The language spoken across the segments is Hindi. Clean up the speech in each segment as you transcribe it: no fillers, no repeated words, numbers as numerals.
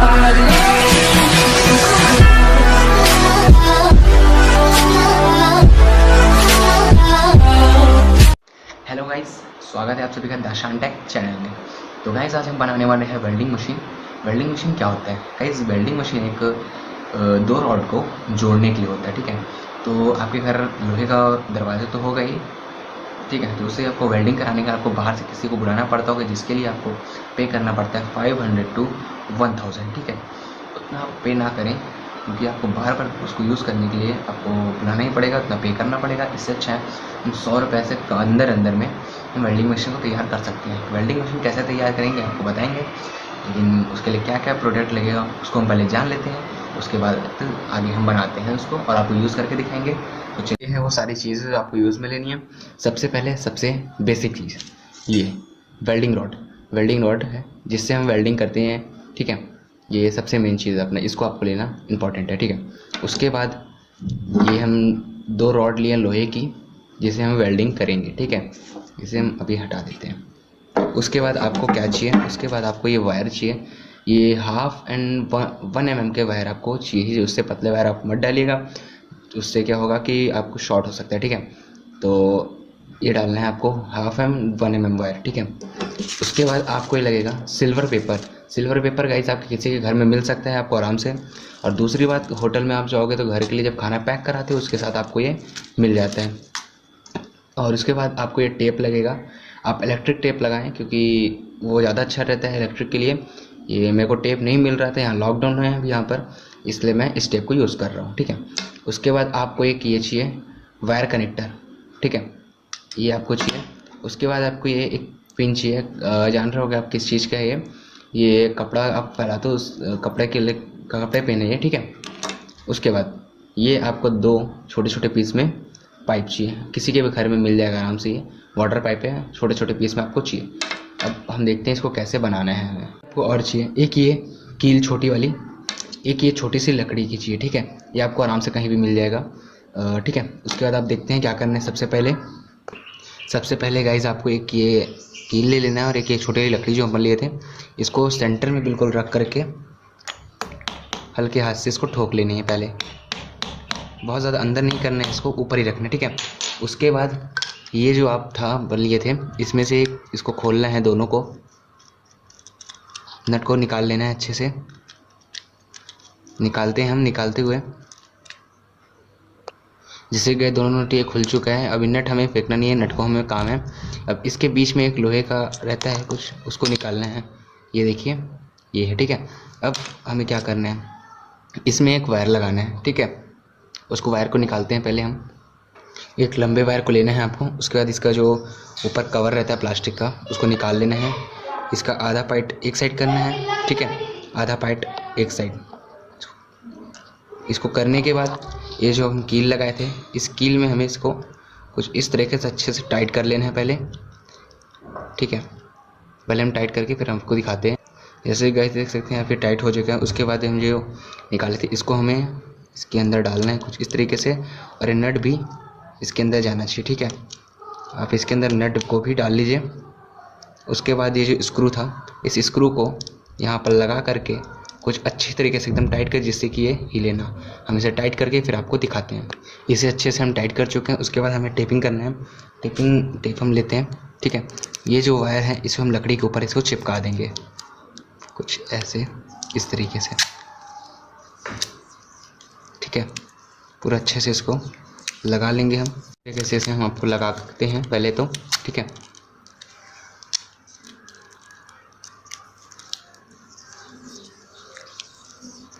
हेलो गाइस, स्वागत है आप सभी का दाशान टेक चैनल में। तो गाइस आज हम बनाने वाले हैं वेल्डिंग मशीन। वेल्डिंग मशीन क्या होता है गाइस? वेल्डिंग मशीन एक दो रॉड को जोड़ने के लिए होता है, ठीक है। तो आपके घर लोहे का दरवाजा तो होगा ही, ठीक है। तो उससे आपको वेल्डिंग कराने का आपको बाहर से किसी को बुलाना पड़ता होगा, जिसके लिए आपको पे करना पड़ता है 500 to 1000, ठीक है। उतना आप पे ना करें, क्योंकि आपको बार बार उसको यूज़ करने के लिए आपको बुलाना ही पड़ेगा, उतना पे करना पड़ेगा। इससे अच्छा है हम 100 रुपये से अंदर में हम वेल्डिंग मशीन को तैयार कर सकते हैं। वेल्डिंग मशीन कैसे तैयार करेंगे आपको बताएंगे, लेकिन उसके लिए क्या क्या प्रोडक्ट लगेगा उसको हम पहले जान लेते हैं। उसके बाद आगे हम बनाते हैं उसको और आपको यूज़ करके दिखाएंगे। तो चलिए है वो सारी चीज़ें आपको यूज़ में लेनी है। सबसे पहले सबसे बेसिक चीज़ ये वेल्डिंग रॉड। वेल्डिंग रॉड है जिससे हम वेल्डिंग करते हैं, ठीक है। ये सबसे मेन चीज़ है अपना, इसको आपको लेना इंपॉर्टेंट है, ठीक है। उसके बाद ये हम दो रॉड लिए लोहे की, जिसे हम वेल्डिंग करेंगे, ठीक है। इसे हम अभी हटा देते हैं। उसके बाद आपको क्या चाहिए? उसके बाद आपको ये वायर चाहिए। ये 1/2 एंड 1 mm के वायर आपको चाहिए। उससे पतले वायर आप मत डालिएगा, उससे क्या होगा कि आपको शॉर्ट हो सकता है, ठीक है। तो ये डालना है आपको 1/2 mm 1 mm वायर, ठीक है। उसके बाद आपको ये लगेगा silver paper. Silver paper guys आपके किसी के घर में मिल सकता है आपको आराम से। और दूसरी बात, होटल में आप जाओगे तो घर के लिए जब खाना पैक कराते हो उसके साथ आपको ये मिल जाता है। और उसके बाद आपको ये टेप लगेगा। आप इलेक्ट्रिक टेप लगाएं, क्योंकि वो ज़्यादा अच्छा रहता है इलेक्ट्रिक के लिए। ये मेरे को टेप नहीं मिल रहा था, यहाँ लॉकडाउन है अभी यहाँ पर, इसलिए मैं इस टेप को यूज़ कर रहा हूँ, ठीक है। उसके बाद आपको एक ये चाहिए वायर कनेक्टर, ठीक है, ये आपको चाहिए। उसके बाद आपको ये एक पिन चाहिए। जान रहे होगे आप किस चीज़ का है ये कपड़ा आप फैलाते हो, उस कपड़े के लिए कपड़े पहने ये, ठीक है। उसके बाद ये आपको दो छोटे छोटे पीस में पाइप चाहिए, किसी के भी घर में मिल जाएगा आराम से। ये वाटर पाइप है, छोटे छोटे पीस में आपको चाहिए। अब हम देखते हैं इसको कैसे बनाना है हमें। आपको और चाहिए एक ये कील छोटी वाली, एक ये छोटी सी लकड़ी की चाहिए, ठीक है। ये आपको आराम से कहीं भी मिल जाएगा, ठीक है। उसके बाद आप देखते हैं क्या करना है। सबसे पहले गाइज आपको एक ये कील ले लेना है और एक ये छोटी लकड़ी जो हम लिए थे, इसको सेंटर में बिल्कुल रख करके हल्के हाथ से इसको ठोक लेनी है। पहले बहुत ज़्यादा अंदर नहीं करना है, इसको ऊपर ही रखना है, ठीक है। उसके बाद ये जो आप लिए थे इसमें से इसको खोलना है, दोनों को नट को निकाल लेना है अच्छे से। निकालते हैं हम, निकालते हुए जिससे गए दोनों नट ये खुल चुका है। अब नट हमें फेंकना नहीं है, नट को हमें काम है। अब इसके बीच में एक लोहे का रहता है कुछ, उसको निकालना है। ये देखिए ये है, ठीक है। अब हमें क्या करना है, इसमें एक वायर लगाना है, ठीक है। उसको वायर को निकालते हैं। पहले हम एक लंबे वायर को लेना है आपको। उसके बाद इसका जो ऊपर कवर रहता है प्लास्टिक का, उसको निकाल लेना है। इसका आधा पार्ट एक साइड करना है, ठीक है, आधा पार्ट एक साइड। इसको करने के बाद ये जो हम कील लगाए थे, इस कील में हमें इसको कुछ इस तरीके से अच्छे से टाइट कर लेना है पहले, ठीक है। पहले हम टाइट करके फिर हमको दिखाते हैं। जैसे गाइस देख सकते हैं यहाँ पे टाइट हो चुका है। उसके बाद हम जो निकाले थे इसको हमें इसके अंदर डालना है कुछ इस तरीके से, और ये नट भी इसके अंदर जाना चाहिए, ठीक है। आप इसके अंदर नट को भी डाल लीजिए। उसके बाद ये जो स्क्रू था, इस स्क्रू को यहाँ पर लगा करके कुछ अच्छी तरीके से एकदम टाइट कर, जिससे कि ये हिले ना। हम इसे टाइट करके फिर आपको दिखाते हैं। इसे अच्छे से हम टाइट कर चुके हैं। उसके बाद हमें टेपिंग करना है। टेप हम लेते हैं, ठीक है। ये जो वायर है इसको हम लकड़ी के ऊपर इसको चिपका देंगे कुछ ऐसे इस तरीके से, ठीक है। पूरा अच्छे से इसको लगा लेंगे हम। तरीके से हम आपको लगा सकते हैं पहले तो, ठीक है।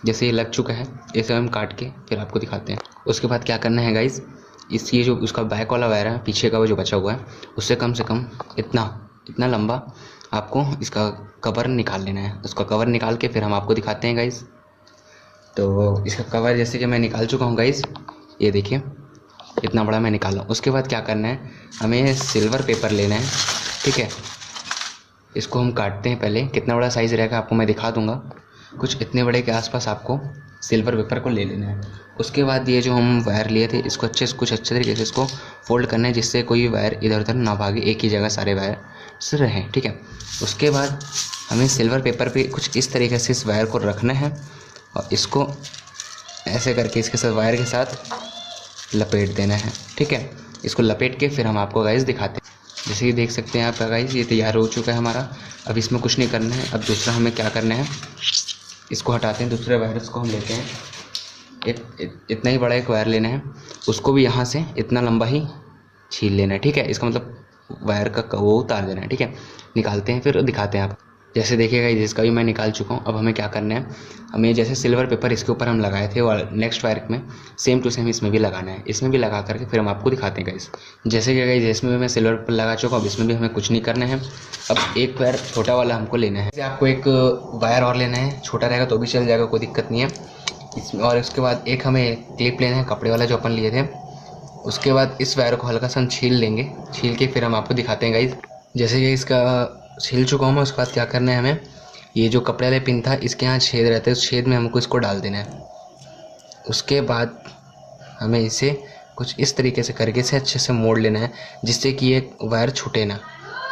जैसे ये लग चुका है, इसे हम काट के फिर आपको दिखाते हैं। उसके बाद क्या करना है गाइस, ये जो उसका बैक वाला वायर है पीछे का वो जो बचा हुआ है, उससे कम से कम इतना लंबा आपको इसका कवर निकाल लेना है। उसका कवर निकाल के फिर हम आपको दिखाते हैं गाइस। तो इसका कवर जैसे कि मैं निकाल चुका हूँ गाइस, ये देखिए इतना बड़ा मैं निकाला। उसके बाद क्या करना है, हमें सिल्वर पेपर लेना है, ठीक है। इसको हम काटते हैं पहले, कितना बड़ा साइज़ रहेगा आपको मैं दिखा दूँगा। कुछ इतने बड़े के आसपास आपको सिल्वर पेपर को ले लेना है। उसके बाद ये जो हम वायर लिए थे इसको कुछ अच्छे तरीके से इसको फोल्ड करना है, जिससे कोई वायर इधर उधर ना भागे, एक ही जगह सारे वायर से रहें, ठीक है। उसके बाद हमें सिल्वर पेपर पे कुछ इस तरीके से इस वायर को रखना है और इसको ऐसे करके इसके साथ वायर के साथ लपेट देना है। ठीक है, इसको लपेट के फिर हम आपको गाइस दिखाते हैं। जैसे कि देख सकते हैं आप गाइस, ये तैयार हो चुका है हमारा। अब इसमें कुछ नहीं करना है। अब दूसरा हमें क्या करना है, इसको हटाते हैं। दूसरे वायर्स को हम लेते हैं, इतना ही बड़ा एक वायर लेना है, उसको भी यहाँ से इतना लंबा ही छील लेना है। ठीक है, इसका मतलब वायर का वो उतार देना है। ठीक है, निकालते हैं फिर दिखाते हैं आप। जैसे देखिएगा जिसका भी मैं निकाल चुका हूँ। अब हमें क्या करना है, हमें जैसे सिल्वर पेपर इसके ऊपर हम लगाए थे और नेक्स्ट वायर में सेम टू सेम इसमें भी लगाना है। इसमें भी लगा करके फिर हम आपको दिखाते हैं गाइस। जैसे कि गाइस इसमें भी मैं सिल्वर पेपर लगा चुका हूँ, अब इसमें भी हमें कुछ नहीं करना है। अब एक वायर छोटा वाला हमको लेना है। आपको एक वायर और लेना है, छोटा रहेगा तो भी चल जाएगा, कोई दिक्कत नहीं है इसमें। और उसके बाद एक हमें क्लिप लेना है, कपड़े वाला जो अपन लिए थे। उसके बाद इस वायर को हल्का सा हम छील लेंगे, छील के फिर हम आपको दिखाते हैं गाइस। जैसे कि इसका छील चुका हूँ मैं, उसके बाद क्या करना है हमें, ये जो कपड़े वाले पिन था इसके यहाँ छेद रहता है, उस छेद में हमको इसको डाल देना है। उसके बाद हमें इसे कुछ इस तरीके से करके इसे अच्छे से मोड़ लेना है, जिससे कि ये वायर छूटे ना।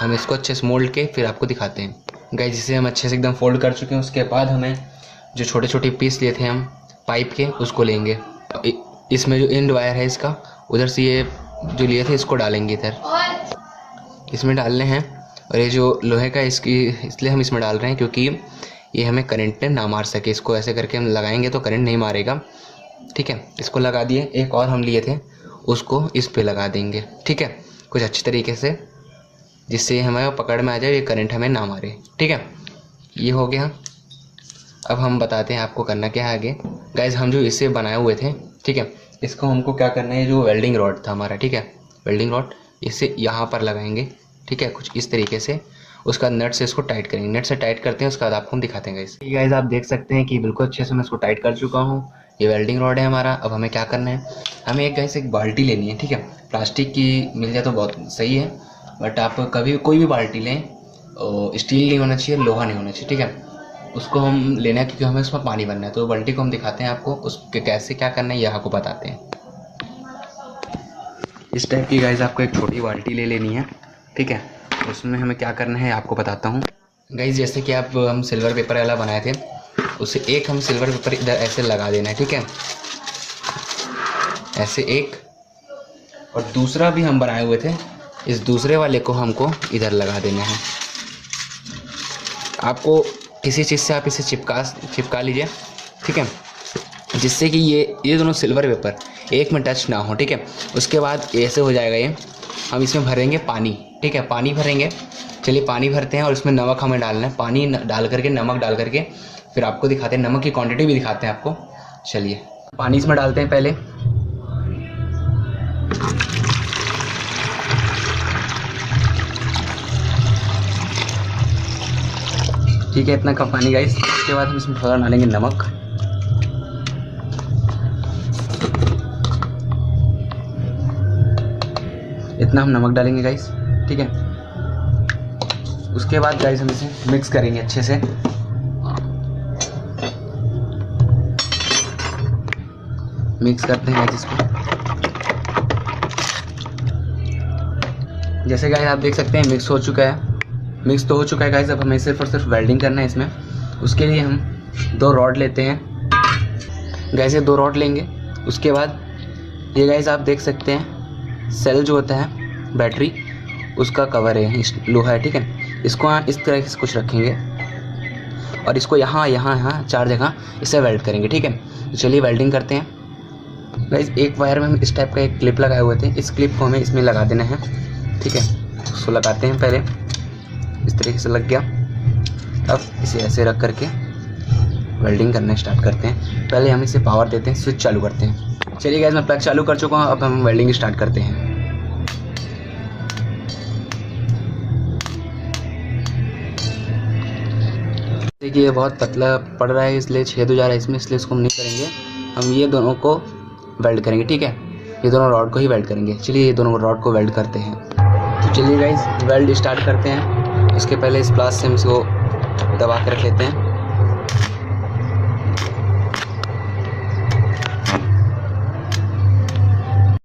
हम इसको अच्छे से मोड़ के फिर आपको दिखाते हैं गाइस। जिसे हम अच्छे से एकदम फोल्ड कर चुके हैं, उसके बाद हमें जो छोटे छोटे पीस लिए थे हम पाइप के, उसको लेंगे। इसमें जो एंड वायर है इसका, उधर से ये जो लिए थे इसको डालेंगे इधर, इसमें डालने हैं। और ये जो लोहे का इसलिए हम इसमें डाल रहे हैं क्योंकि ये हमें करंट ना मार सके। इसको ऐसे करके हम लगाएंगे तो करंट नहीं मारेगा। ठीक है, इसको लगा दिए। एक और हम लिए थे उसको इस पे लगा देंगे। ठीक है, कुछ अच्छे तरीके से, जिससे हमें पकड़ में आ जाए, ये करंट हमें ना मारे। ठीक है, ये हो गया। अब हम बताते हैं आपको करना क्या है आगे गाइज। हम जो इसे बनाए हुए थे, ठीक है, इसको हमको क्या करना है, जो वेल्डिंग रॉड था हमारा, ठीक है, वेल्डिंग रॉड, इसे यहाँ पर लगाएंगे। ठीक है, कुछ इस तरीके से। उसका नट से इसको टाइट करेंगे। नट से टाइट करते हैं, उसके बाद आपको हम दिखाते हैं गाइस। गाइस आप देख सकते हैं कि बिल्कुल अच्छे से मैं इसको टाइट कर चुका हूँ। ये वेल्डिंग रॉड है हमारा। अब हमें क्या करना है, हमें एक गाइस एक बाल्टी लेनी है। ठीक है, प्लास्टिक की मिल जाए तो बहुत सही है, बट आप कभी कोई भी बाल्टी लें, स्टील नहीं होना चाहिए, लोहा नहीं होना चाहिए। ठीक है, उसको हम लेना है क्योंकि हमें उसमें पानी भरना है। तो बाल्टी को हम दिखाते हैं आपको, उसके कैसे क्या करना है यह आपको बताते हैं। इस टाइप की गाइस आपको एक छोटी बाल्टी ले लेनी है। ठीक है, उसमें हमें क्या करना है आपको बताता हूँ गाइस। जैसे कि आप हम सिल्वर पेपर वाला बनाए थे, उसे एक हम सिल्वर पेपर इधर ऐसे लगा देना है। ठीक है, ऐसे एक, और दूसरा भी हम बनाए हुए थे, इस दूसरे वाले को हमको इधर लगा देना है। आपको किसी चीज़ से आप इसे चिपका लीजिए। ठीक है, जिससे कि ये दोनों सिल्वर पेपर एक में टच ना हो। ठीक है, उसके बाद ऐसे हो जाएगा ये। हम इसमें भरेंगे पानी। ठीक है, पानी भरेंगे। चलिए पानी भरते हैं और इसमें नमक हमें डालना है। पानी डाल करके, नमक डाल करके फिर आपको दिखाते हैं, नमक की क्वांटिटी भी दिखाते हैं आपको। चलिए पानी इसमें डालते हैं पहले। ठीक है, इतना कम पानी गाइस। उसके बाद हम इसमें थोड़ा डालेंगे नमक। इतना हम नमक डालेंगे गाइस। ठीक है, उसके बाद गाइस हम इसे मिक्स करेंगे अच्छे से। मिक्स करते हैं गाइस इसको। जैसे गाइस आप देख सकते हैं मिक्स हो चुका है। मिक्स तो हो चुका है गाइस। अब हमें सिर्फ और सिर्फ वेल्डिंग करना है इसमें। उसके लिए हम 2 रॉड लेते हैं गाइस, ये 2 रॉड लेंगे। उसके बाद ये गाइस आप देख सकते हैं सेल जो होता है बैटरी, उसका कवर है, लोहा है। ठीक है, इसको इस तरह से कुछ रखेंगे और इसको यहाँ 4 जगह इसे वेल्ड करेंगे। ठीक है, तो चलिए वेल्डिंग करते हैं गाइस। एक वायर में हम इस टाइप का एक क्लिप लगाए हुए थे, इस क्लिप को हमें इसमें लगा देना है। ठीक है, उसको लगाते हैं पहले, इस तरीके से लग गया। अब इसे ऐसे रख करके वेल्डिंग करना स्टार्ट करते हैं। पहले हम इसे पावर देते हैं, स्विच चालू करते हैं। चलिए गाइस मैं प्लग चालू कर चुका हूँ। अब हम वेल्डिंग स्टार्ट करते हैं। देखिए ये बहुत पतला पड़ रहा है, इसलिए छेद हो जा रहा है इसमें, इसलिए इसको हम नहीं करेंगे। हम ये दोनों को वेल्ड करेंगे। ठीक है, ये दोनों रॉड को ही वेल्ड करेंगे। चलिए ये दोनों रॉड को वेल्ड करते हैं। तो चलिए गाइस वेल्ड स्टार्ट करते हैं। उसके पहले इस प्लास से हम इसको दबा कर रख लेते हैं।